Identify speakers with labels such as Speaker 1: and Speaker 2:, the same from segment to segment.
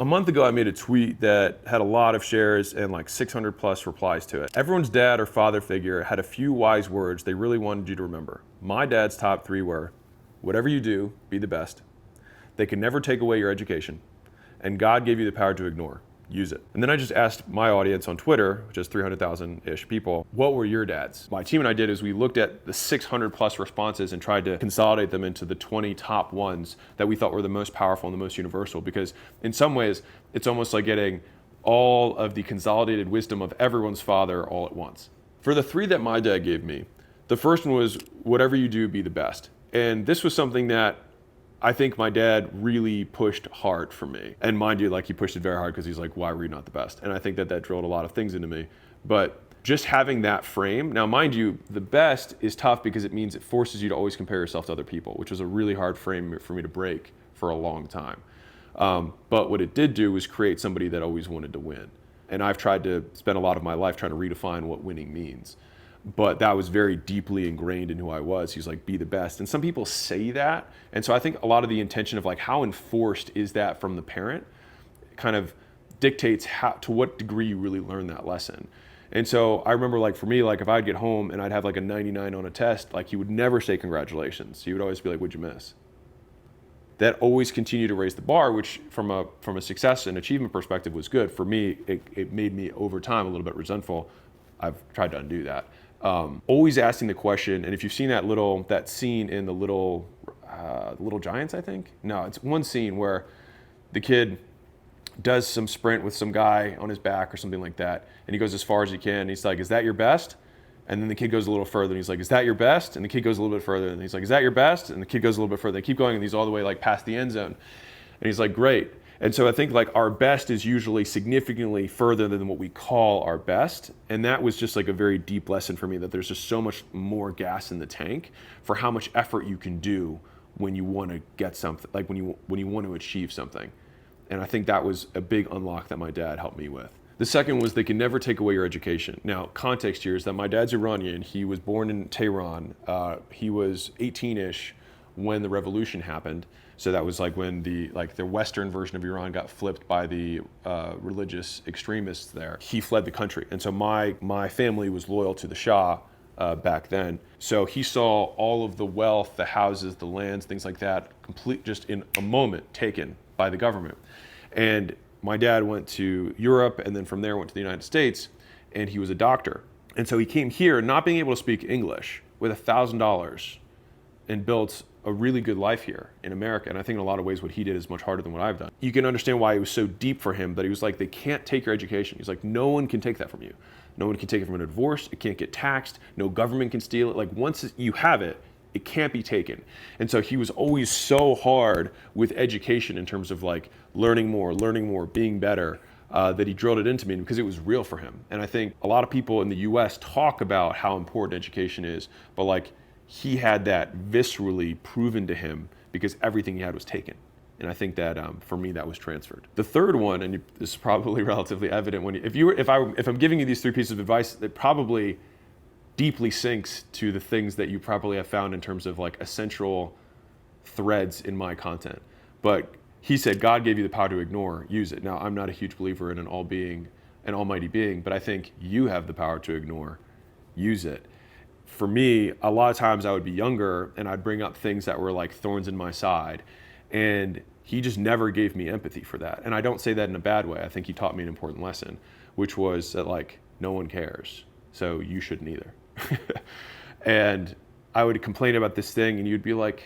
Speaker 1: A month ago, I made a tweet that had a lot of shares and like 600 plus replies to it. Everyone's dad or father figure had a few wise words they really wanted you to remember. My dad's top three were, whatever you do, be the best. They can never take away your education. And God gave you the power to ignore. Use it. And then I just asked my audience on Twitter, which is 300,000-ish people, what were your dads? My team and I did is we looked at the 600 plus responses and tried to consolidate them into the 20 top ones that we thought were the most powerful and the most universal, because in some ways, it's almost like getting all of the consolidated wisdom of everyone's father all at once. For the three that my dad gave me, the first one was, whatever you do, be the best. And this was something that I think my dad really pushed hard for me. And mind you, like he pushed it very hard because he's like, why were you not the best? And I think that drilled a lot of things into me. But just having that frame, now mind you, the best is tough because it means it forces you to always compare yourself to other people, which was a really hard frame for me to break for a long time. But what it did do was create somebody that always wanted to win. And I've tried to spend a lot of my life trying to redefine what winning means. But that was very deeply ingrained in who I was. He's like, be the best. And some people say that. And so I think a lot of the intention of like how enforced is that from the parent kind of dictates to what degree you really learn that lesson. And so I remember like for me, like if I'd get home and I'd have like a 99 on a test, like he would never say congratulations. He would always be like, what'd you miss? That always continued to raise the bar, which from a success and achievement perspective was good. For me, it made me over time a little bit resentful. I've tried to undo that. Always asking the question, and if you've seen that scene in the Little Giants, I think? No, it's one scene where the kid does some sprint with some guy on his back or something like that, and he goes as far as he can, and he's like, is that your best? And then the kid goes a little further, and he's like, is that your best? And the kid goes a little bit further, and he's like, is that your best? And the kid goes a little bit further. They keep going, and he's all the way like past the end zone. And he's like, great. And so I think like our best is usually significantly further than what we call our best. And that was just like a very deep lesson for me, that there's just so much more gas in the tank for how much effort you can do when you want to get something, like when you want to achieve something. And I think that was a big unlock that my dad helped me with. The second was, they can never take away your education. Now, context here is that my dad's Iranian. He was born in Tehran. He was 18-ish when the revolution happened. So that was like when the Western version of Iran got flipped by the religious extremists there. He fled the country. And so my family was loyal to the Shah back then. So he saw all of the wealth, the houses, the lands, things like that, just in a moment taken by the government. And my dad went to Europe, and then from there went to the United States, and he was a doctor. And so he came here not being able to speak English with $1,000 and built a really good life here in America. And I think in a lot of ways what he did is much harder than what I've done. You can understand why it was so deep for him, that he was like, they can't take your education. He's like, no one can take that from you. No one can take it from a divorce. It can't get taxed. No government can steal it. Like once you have it, it can't be taken. And so he was always so hard with education in terms of like learning more, being better, that he drilled it into me because it was real for him. And I think a lot of people in the US talk about how important education is, but like he had that viscerally proven to him because everything he had was taken. And I think that for me, that was transferred. The third one, and this is probably relatively evident if I'm giving you these three pieces of advice, it probably deeply sinks to the things that you probably have found in terms of like essential threads in my content. But he said, God gave you the power to ignore, use it. Now, I'm not a huge believer in an almighty being, but I think you have the power to ignore, use it. For me, a lot of times I would be younger and I'd bring up things that were like thorns in my side, and he just never gave me empathy for that. And I don't say that in a bad way. I think he taught me an important lesson, which was that like, no one cares, so you shouldn't either. And I would complain about this thing, and you'd be like,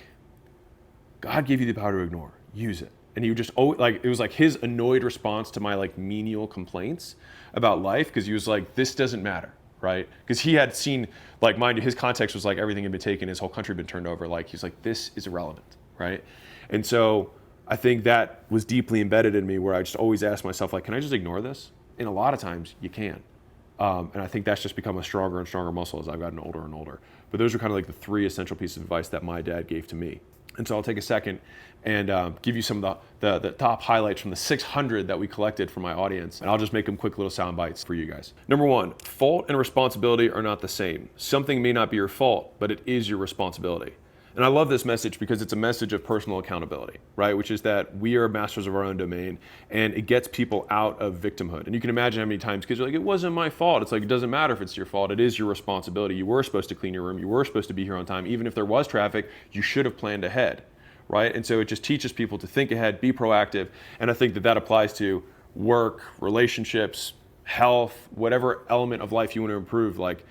Speaker 1: God gave you the power to ignore, use it. And he would just, it was like his annoyed response to my like menial complaints about life, because he was like, this doesn't matter, right? Because he had seen, like, mind you, his context was like everything had been taken, his whole country had been turned over. Like, he's like, this is irrelevant, right? And so I think that was deeply embedded in me, where I just always asked myself, like, can I just ignore this? And a lot of times you can. And I think that's just become a stronger and stronger muscle as I've gotten older and older. But those are kind of like the three essential pieces of advice that my dad gave to me. And so I'll take a second and give you some of the top highlights from the 600 that we collected from my audience. And I'll just make them quick little sound bites for you guys. Number one, fault and responsibility are not the same. Something may not be your fault, but it is your responsibility. And I love this message because it's a message of personal accountability, right? Which is that we are masters of our own domain, and it gets people out of victimhood. And you can imagine how many times kids are like, it wasn't my fault. It's like, it doesn't matter if it's your fault. It is your responsibility. You were supposed to clean your room. You were supposed to be here on time. Even if there was traffic, you should have planned ahead, right? And so it just teaches people to think ahead, be proactive. And I think that that applies to work, relationships, health, whatever element of life you want to improve. Like,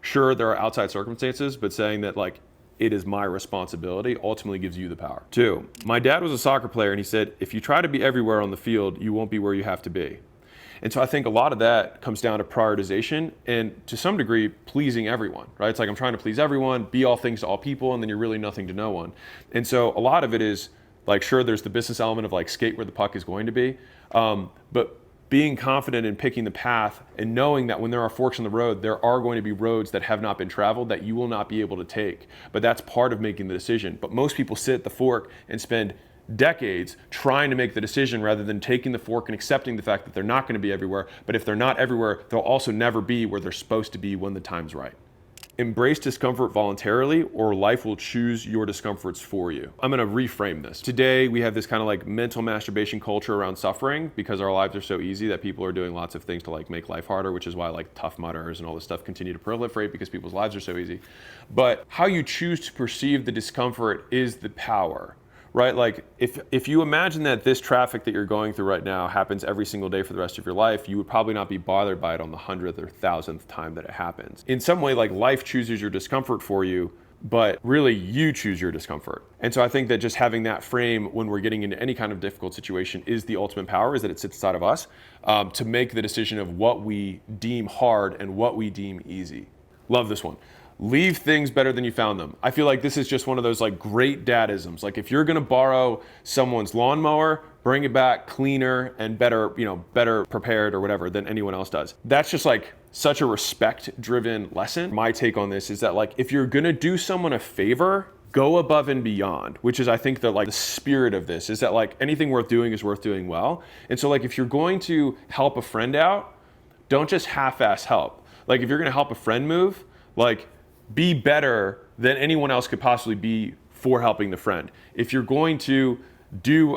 Speaker 1: sure, there are outside circumstances, but saying that like, it is my responsibility ultimately gives you the power. 2, my dad was a soccer player, and he said, if you try to be everywhere on the field, you won't be where you have to be. And so I think a lot of that comes down to prioritization and to some degree pleasing everyone, right? It's like I'm trying to please everyone, be all things to all people, and then you're really nothing to no one. And so a lot of it is like, sure, there's the business element of like skate where the puck is going to be, but being confident in picking the path and knowing that when there are forks in the road, there are going to be roads that have not been traveled that you will not be able to take. But that's part of making the decision. But most people sit at the fork and spend decades trying to make the decision rather than taking the fork and accepting the fact that they're not going to be everywhere. But if they're not everywhere, they'll also never be where they're supposed to be when the time's right. Embrace discomfort voluntarily, or life will choose your discomforts for you. I'm gonna reframe this. Today, we have this kind of like mental masturbation culture around suffering because our lives are so easy that people are doing lots of things to like make life harder, which is why like Tough Mudders and all this stuff continue to proliferate because people's lives are so easy. But how you choose to perceive the discomfort is the power. Right? Like if you imagine that this traffic that you're going through right now happens every single day for the rest of your life, you would probably not be bothered by it on the 100th or 1000th time that it happens. In some way, like life chooses your discomfort for you, but really you choose your discomfort. And so I think that just having that frame when we're getting into any kind of difficult situation is the ultimate power, is that it sits inside of us to make the decision of what we deem hard and what we deem easy. Love this one. Leave things better than you found them. I feel like this is just one of those like great dadisms. Like if you're gonna borrow someone's lawnmower, bring it back cleaner and better, better prepared or whatever than anyone else does. That's just like such a respect-driven lesson. My take on this is that like if you're gonna do someone a favor, go above and beyond, which is I think the spirit of this is that like anything worth doing is worth doing well. And so like if you're going to help a friend out, don't just half-ass help. Like if you're gonna help a friend move, like be better than anyone else could possibly be for helping the friend. If you're going to do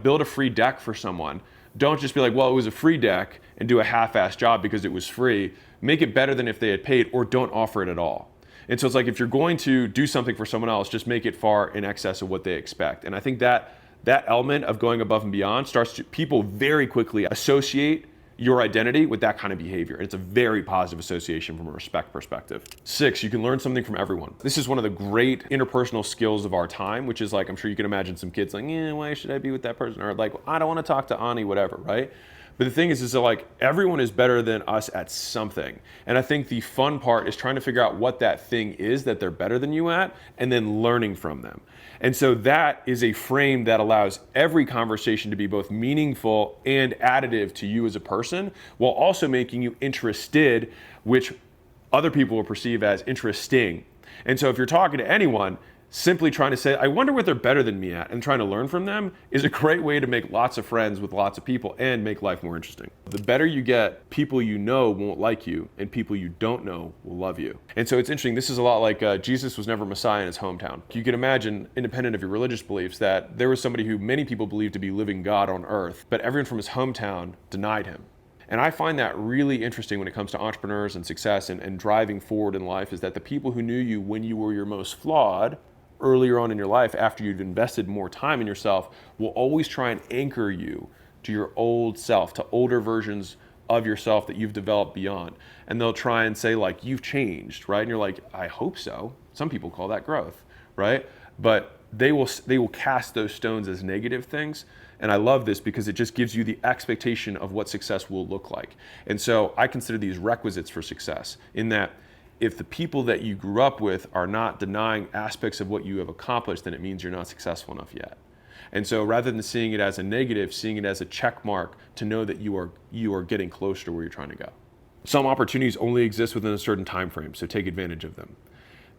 Speaker 1: build a free deck for someone, don't just be like, well, it was a free deck and do a half-assed job because it was free. Make it better than if they had paid, or don't offer it at all. And so it's like if you're going to do something for someone else, just make it far in excess of what they expect. And I think that element of going above and beyond people very quickly associate your identity with that kind of behavior. And it's a very positive association from a respect perspective. 6, you can learn something from everyone. This is one of the great interpersonal skills of our time, which is like, I'm sure you can imagine some kids like, why should I be with that person? Or like, I don't want to talk to Ani, whatever, right? But the thing is that like everyone is better than us at something. And I think the fun part is trying to figure out what that thing is that they're better than you at, and then learning from them. And so that is a frame that allows every conversation to be both meaningful and additive to you as a person, while also making you interested, which other people will perceive as interesting. And so if you're talking to anyone, simply trying to say, I wonder what they're better than me at, and trying to learn from them is a great way to make lots of friends with lots of people and make life more interesting. The better you get, people you know won't like you, and people you don't know will love you. And so it's interesting, this is a lot like Jesus was never Messiah in his hometown. You can imagine, independent of your religious beliefs, that there was somebody who many people believed to be living God on earth, but everyone from his hometown denied him. And I find that really interesting when it comes to entrepreneurs and success and driving forward in life, is that the people who knew you when you were your most flawed, earlier on in your life, after you've invested more time in yourself, will always try and anchor you to your old self, to older versions of yourself that you've developed beyond. And they'll try and say like, you've changed, right? And you're like, I hope so. Some people call that growth, right? But they will cast those stones as negative things. And I love this because it just gives you the expectation of what success will look like. And so I consider these requisites for success, in that if the people that you grew up with are not denying aspects of what you have accomplished, then it means you're not successful enough yet. And so rather than seeing it as a negative, seeing it as a check mark to know that you are getting closer to where you're trying to go. Some opportunities only exist within a certain time frame, so take advantage of them.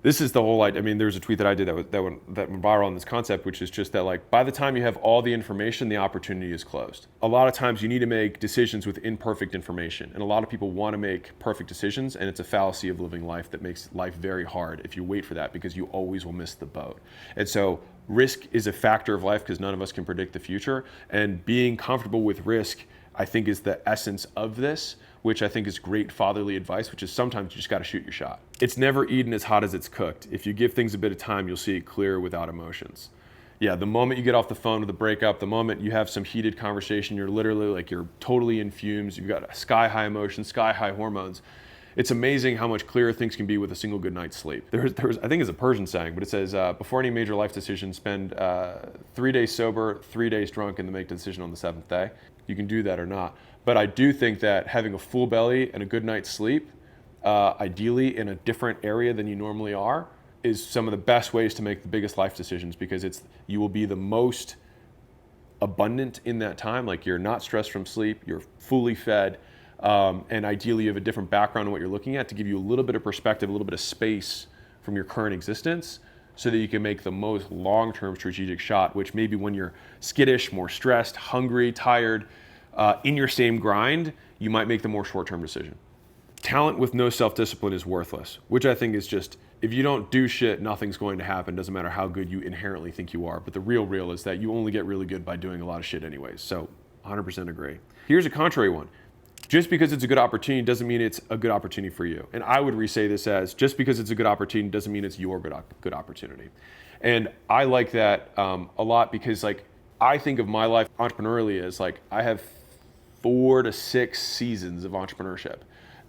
Speaker 1: This is the whole idea. I mean, there was a tweet that I did that went viral on this concept, which is just that, like, by the time you have all the information, the opportunity is closed. A lot of times you need to make decisions with imperfect information. And a lot of people want to make perfect decisions, and it's a fallacy of living life that makes life very hard if you wait for that, because you always will miss the boat. And so risk is a factor of life because none of us can predict the future. And being comfortable with risk, I think, is the essence of this, which I think is great fatherly advice, which is sometimes you just got to shoot your shot. It's never eaten as hot as it's cooked. If you give things a bit of time, you'll see it clear without emotions. Yeah, the moment you get off the phone with a breakup, the moment you have some heated conversation, you're literally like, you're totally in fumes, you've got sky high emotions, sky high hormones. It's amazing how much clearer things can be with a single good night's sleep. There's I think it's a Persian saying, but it says, before any major life decision, spend 3 days sober, 3 days drunk, and then make the decision on the 7th day. You can do that or not. But I do think that having a full belly and a good night's sleep, ideally in a different area than you normally are, is some of the best ways to make the biggest life decisions, because you will be the most abundant in that time. Like, you're not stressed from sleep, you're fully fed, and ideally you have a different background in what you're looking at to give you a little bit of perspective, a little bit of space from your current existence, so that you can make the most long-term strategic shot, which maybe when you're skittish, more stressed, hungry, tired, in your same grind, you might make the more short-term decision. Talent with no self-discipline is worthless, which I think is just, if you don't do shit, nothing's going to happen. Doesn't matter how good you inherently think you are. But the real is that you only get really good by doing a lot of shit anyways. So 100% agree. Here's a contrary one. Just because it's a good opportunity doesn't mean it's a good opportunity for you. And I would re-say this as, just because it's a good opportunity doesn't mean it's your good opportunity. And I like that a lot, because, like, I think of my life entrepreneurially as, like, I have 4 to 6 seasons of entrepreneurship.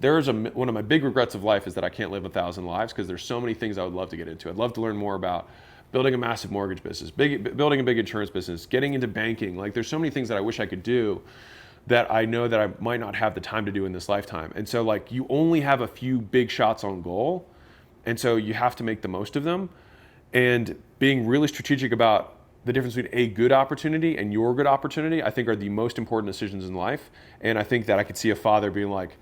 Speaker 1: One of my big regrets of life is that I can't live 1,000 lives, because there's so many things I would love to get into. I'd love to learn more about building a massive mortgage business, building a big insurance business, getting into banking. Like, there's so many things that I wish I could do that I know that I might not have the time to do in this lifetime. And so, like, you only have a few big shots on goal, and so you have to make the most of them. And being really strategic about the difference between a good opportunity and your good opportunity, I think, are the most important decisions in life. And I think that I could see a father being like,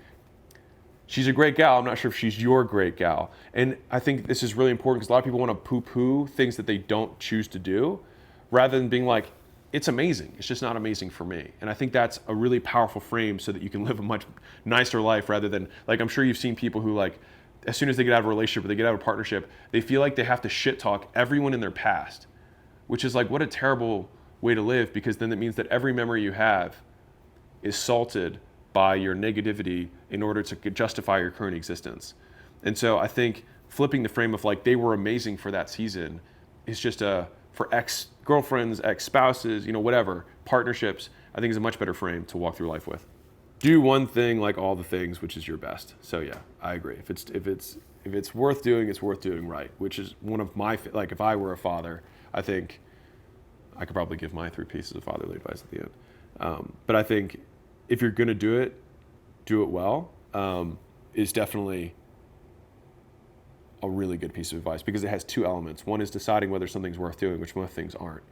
Speaker 1: she's a great gal, I'm not sure if she's your great gal. And I think this is really important, because a lot of people want to poo-poo things that they don't choose to do, rather than being like, it's amazing, it's just not amazing for me. And I think that's a really powerful frame, so that you can live a much nicer life, rather than, like, I'm sure you've seen people who, like, as soon as they get out of a relationship or they get out of a partnership, they feel like they have to shit talk everyone in their past, which is like, what a terrible way to live, because then it means that every memory you have is salted by your negativity in order to justify your current existence. And so I think flipping the frame of, like, they were amazing for that season is just for ex-girlfriends, ex-spouses, whatever, partnerships, I think is a much better frame to walk through life with. Do one thing like all the things, which is your best. So yeah, I agree. If it's worth doing, it's worth doing right, which is one of my, like, if I were a father, I think I could probably give my 3 pieces of fatherly advice at the end. But I think if you're going to do it well, is definitely a really good piece of advice, because it has 2 elements. One is deciding whether something's worth doing, which most things aren't.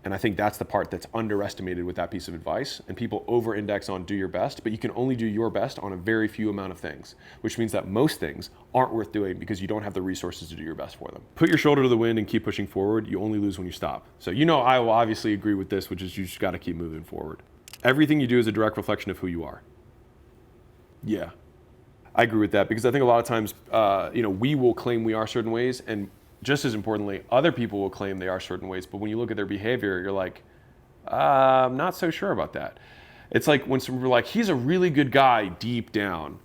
Speaker 1: And I think that's the part that's underestimated with that piece of advice. And people over-index on do your best, but you can only do your best on a very few amount of things, which means that most things aren't worth doing because you don't have the resources to do your best for them. Put your shoulder to the wind and keep pushing forward. You only lose when you stop. So I will obviously agree with this, which is you just got to keep moving forward. Everything you do is a direct reflection of who you are. Yeah, I agree with that, because I think a lot of times, we will claim we are certain ways, and just as importantly, other people will claim they are certain ways, but when you look at their behavior, you're like, I'm not so sure about that. It's like when some people are like, he's a really good guy deep down.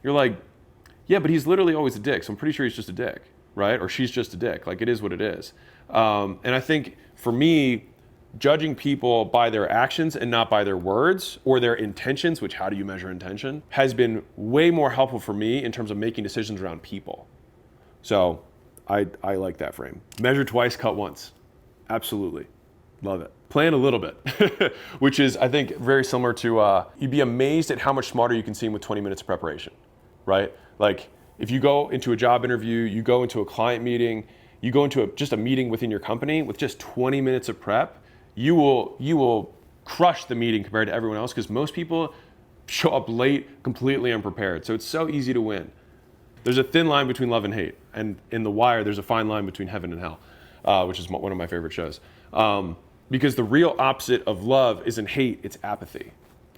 Speaker 1: You're like, yeah, but he's literally always a dick, so I'm pretty sure he's just a dick, right? Or she's just a dick. Like, it is what it is. And I think, for me, judging people by their actions and not by their words or their intentions, which, how do you measure intention, has been way more helpful for me in terms of making decisions around people. So I like that frame. Measure twice, cut once. Absolutely. Love it. Plan a little bit, which is, I think, very similar to, you'd be amazed at how much smarter you can seem with 20 minutes of preparation, right? Like, if you go into a job interview, you go into a client meeting, you go into just a meeting within your company with just 20 minutes of prep, you will crush the meeting compared to everyone else, because most people show up late, completely unprepared. So it's so easy to win. There's a thin line between love and hate. And in The Wire, there's a fine line between heaven and hell, which is one of my favorite shows. Because the real opposite of love isn't hate, it's apathy.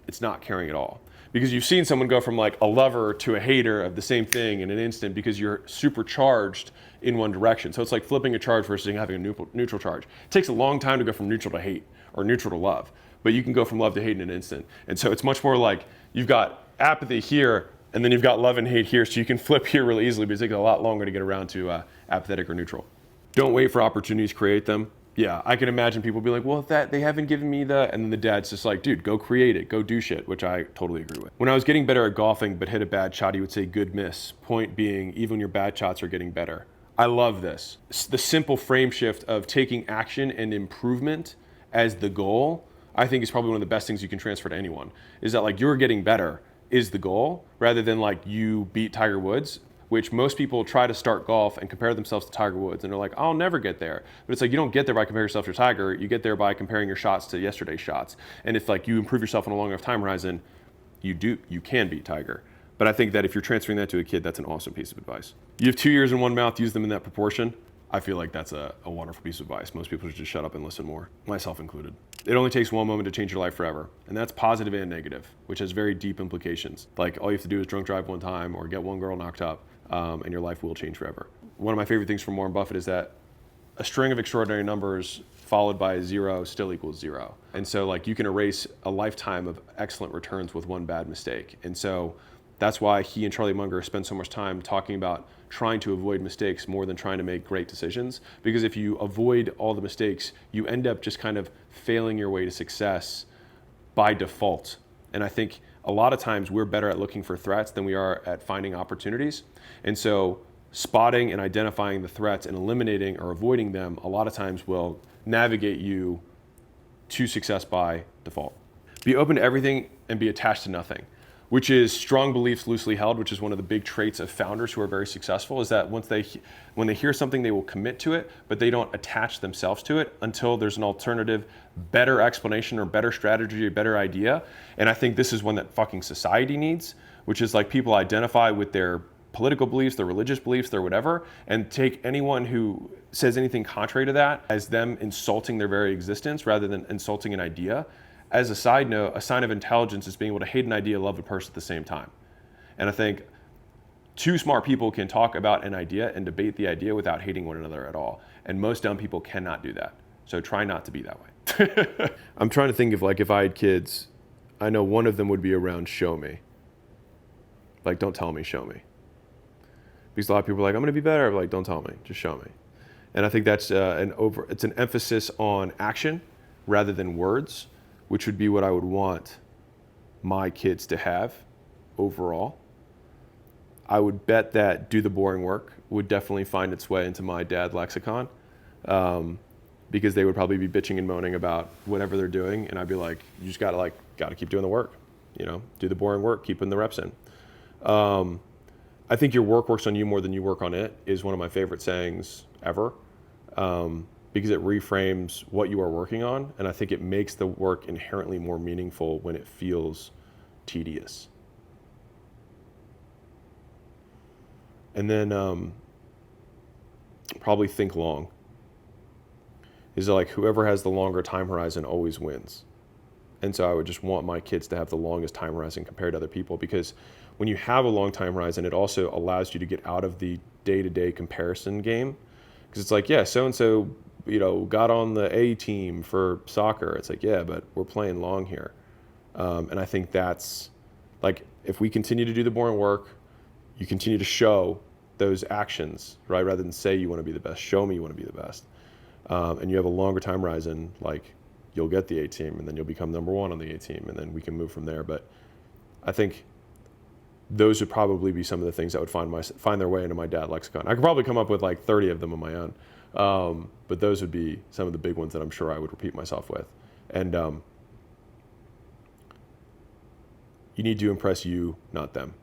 Speaker 1: It's not caring at all. Because you've seen someone go from like a lover to a hater of the same thing in an instant because you're supercharged in one direction. So it's like flipping a charge versus having a neutral charge. It takes a long time to go from neutral to hate or neutral to love, but you can go from love to hate in an instant. And so it's much more like you've got apathy here and then you've got love and hate here, so you can flip here really easily, but it takes a lot longer to get around to apathetic or neutral. Don't wait for opportunities, create them. Yeah, I can imagine people be like, well, if they haven't given me the, and then the dad's just like, dude, go create it, go do shit, which I totally agree with. When I was getting better at golfing but hit a bad shot, he would say, good miss. Point being, even your bad shots are getting better. I love this. The simple frame shift of taking action and improvement as the goal, I think is probably one of the best things you can transfer to anyone, is that like you're getting better is the goal, rather than like you beat Tiger Woods, which most people try to start golf and compare themselves to Tiger Woods. And they're like, I'll never get there. But it's like, you don't get there by comparing yourself to Tiger. You get there by comparing your shots to yesterday's shots. And if like you improve yourself on a long enough time horizon, you can beat Tiger. But I think that if you're transferring that to a kid, that's an awesome piece of advice. You have 2 ears in one mouth, use them in that proportion. I feel like that's a wonderful piece of advice. Most people should just shut up and listen more, myself included. It only takes one moment to change your life forever. And that's positive and negative, which has very deep implications. Like all you have to do is drunk drive one time or get one girl knocked up. And your life will change forever. One of my favorite things from Warren Buffett is that a string of extraordinary numbers followed by a zero still equals zero. And so like you can erase a lifetime of excellent returns with one bad mistake. And so that's why he and Charlie Munger spend so much time talking about trying to avoid mistakes more than trying to make great decisions. Because if you avoid all the mistakes, you end up just kind of failing your way to success by default. And I think a lot of times we're better at looking for threats than we are at finding opportunities. And so spotting and identifying the threats and eliminating or avoiding them a lot of times will navigate you to success by default. Be open to everything and be attached to nothing, which is strong beliefs loosely held, which is one of the big traits of founders who are very successful, is that when they hear something, they will commit to it, but they don't attach themselves to it until there's an alternative, better explanation or better strategy or better idea. And I think this is one that fucking society needs, which is like people identify with their political beliefs, their religious beliefs, their whatever, and take anyone who says anything contrary to that as them insulting their very existence rather than insulting an idea. As a side note, a sign of intelligence is being able to hate an idea, love a person at the same time. And I think two smart people can talk about an idea and debate the idea without hating one another at all. And most dumb people cannot do that. So try not to be that way. I'm trying to think of like if I had kids, I know one of them would be around show me. Like, don't tell me, show me. Because a lot of people are like, I'm going to be better. I'm like, don't tell me, just show me. And I think that's it's an emphasis on action rather than words, which would be what I would want my kids to have overall. I would bet that do the boring work would definitely find its way into my dad lexicon, because they would probably be bitching and moaning about whatever they're doing, and I'd be like, you just gotta keep doing the work, do the boring work, keep putting the reps in. I think your work works on you more than you work on it is one of my favorite sayings ever, because it reframes what you are working on, and I think it makes the work inherently more meaningful when it feels tedious. And then probably think long. Is like whoever has the longer time horizon always wins. And so I would just want my kids to have the longest time horizon compared to other people, because when you have a long time horizon, it also allows you to get out of the day-to-day comparison game. Because it's like, yeah, so-and-so, got on the A team for soccer. It's like, yeah, but we're playing long here. And I think that's like, if we continue to do the boring work, you continue to show those actions, right? Rather than say you want to be the best, show me you want to be the best. And you have a longer time horizon, like you'll get the A team and then you'll become number one on the A team and then we can move from there. But I think those would probably be some of the things that would find their way into my dad lexicon. I could probably come up with like 30 of them on my own. But those would be some of the big ones that I'm sure I would repeat myself with. And you need to impress you, not them.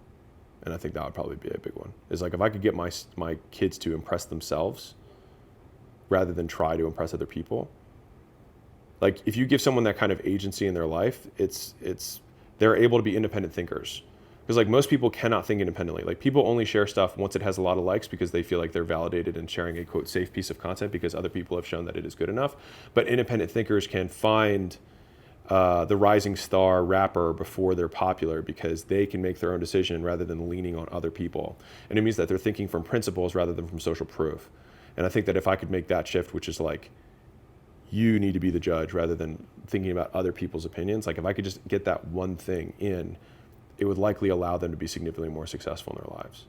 Speaker 1: And I think that would probably be a big one. Is like if I could get my kids to impress themselves rather than try to impress other people. Like if you give someone that kind of agency in their life, they're able to be independent thinkers. Because like most people cannot think independently. Like people only share stuff once it has a lot of likes because they feel like they're validated in sharing a quote safe piece of content because other people have shown that it is good enough. But independent thinkers can find the rising star rapper before they're popular because they can make their own decision rather than leaning on other people. And it means that they're thinking from principles rather than from social proof. And I think that if I could make that shift, which is like, you need to be the judge rather than thinking about other people's opinions. Like if I could just get that one thing in, it would likely allow them to be significantly more successful in their lives.